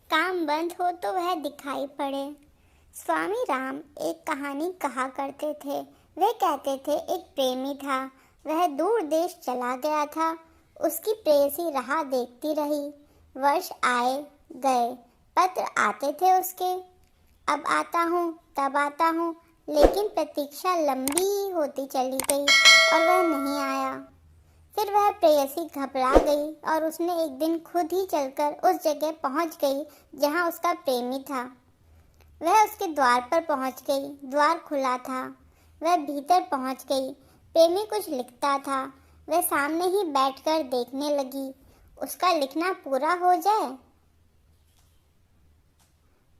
काम बंद हो तो वह दिखाई पड़े। स्वामी राम एक कहानी कहा करते थे। वे कहते थे एक प्रेमी था, वह दूर देश चला गया था। उसकी प्रेयसी राह देखती रही। वर्ष आए गए, पत्र आते थे उसके। अब आता हूँ तब आता हूँ, लेकिन प्रतीक्षा लंबी होती चली गई और वह नहीं आया। फिर वह प्रेयसी घबरा गई और उसने एक दिन खुद ही चलकर उस जगह पहुंच गई जहां उसका प्रेमी था। वह उसके द्वार पर पहुंच गई। द्वार खुला था। वह भीतर पहुंच गई। प्रेमी कुछ लिखता था। वह सामने ही बैठकर देखने लगी, उसका लिखना पूरा हो जाए।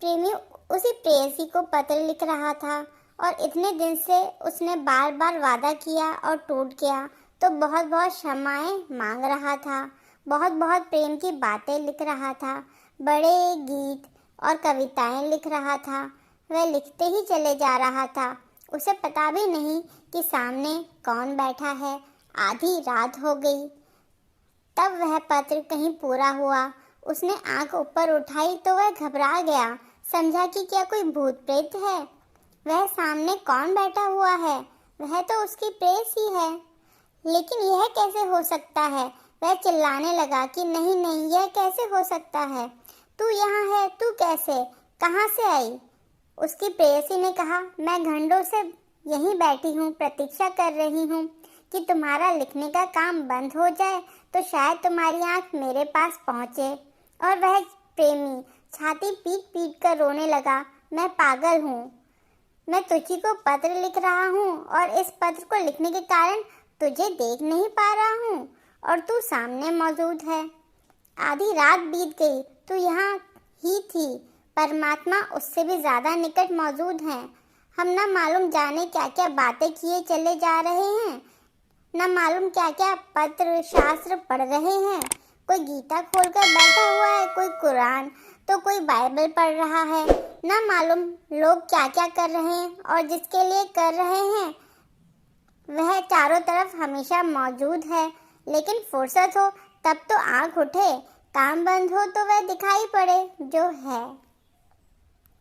प्रेमी उसी प्रेयसी को पत्र लिख रहा था और इतने दिन से उसने बार बार वादा किया और टूट गया, तो बहुत बहुत क्षमाएं मांग रहा था। बहुत बहुत प्रेम की बातें लिख रहा था। बड़े गीत और कविताएं लिख रहा था। वह लिखते ही चले जा रहा था। उसे पता भी नहीं कि सामने कौन बैठा है। आधी रात हो गई। तब वह पत्र कहीं पूरा हुआ। उसने आंख ऊपर उठाई तो वह घबरा गया। समझा कि क्या कोई भूत प्रेत है। वह सामने कौन बैठा हुआ है? वह तो उसकी प्रेयसी है। लेकिन यह कैसे हो सकता है? वह चिल्लाने लगा कि नहीं नहीं, यह कैसे हो सकता है? तू यहाँ है, तू कैसे, कहाँ से आई? उसकी प्रेयसी ने कहा, मैं घंटों से यहीं बैठी हूँ, प्रतीक्षा कर रही हूँ कि तुम्हारा लिखने का काम बंद हो जाए तो शायद तुम्हारी आंख मेरे पास पहुँचे। और वह प्रेमी छाती पीट पीट कर रोने लगा, मैं पागल हूँ। मैं तुझी को पत्र लिख रहा हूँ और इस पत्र को लिखने के कारण तुझे देख नहीं पा रहा हूँ और तू सामने मौजूद है। आधी रात बीत गई, तू यहाँ ही थी। परमात्मा उससे भी ज्यादा निकट मौजूद है। हम न मालूम जाने क्या क्या बातें किए चले जा रहे हैं, न मालूम क्या क्या पत्र शास्त्र पढ़ रहे हैं। कोई गीता खोलकर बैठा हुआ है, कोई कुरान, तो कोई बाइबल पढ़ रहा है। न मालूम लोग क्या क्या कर रहे हैं और जिसके लिए कर रहे हैं वह चारों तरफ हमेशा मौजूद है। लेकिन फुर्सत हो तब तो आंख उठे, काम बंद हो तो वह दिखाई पड़े जो है।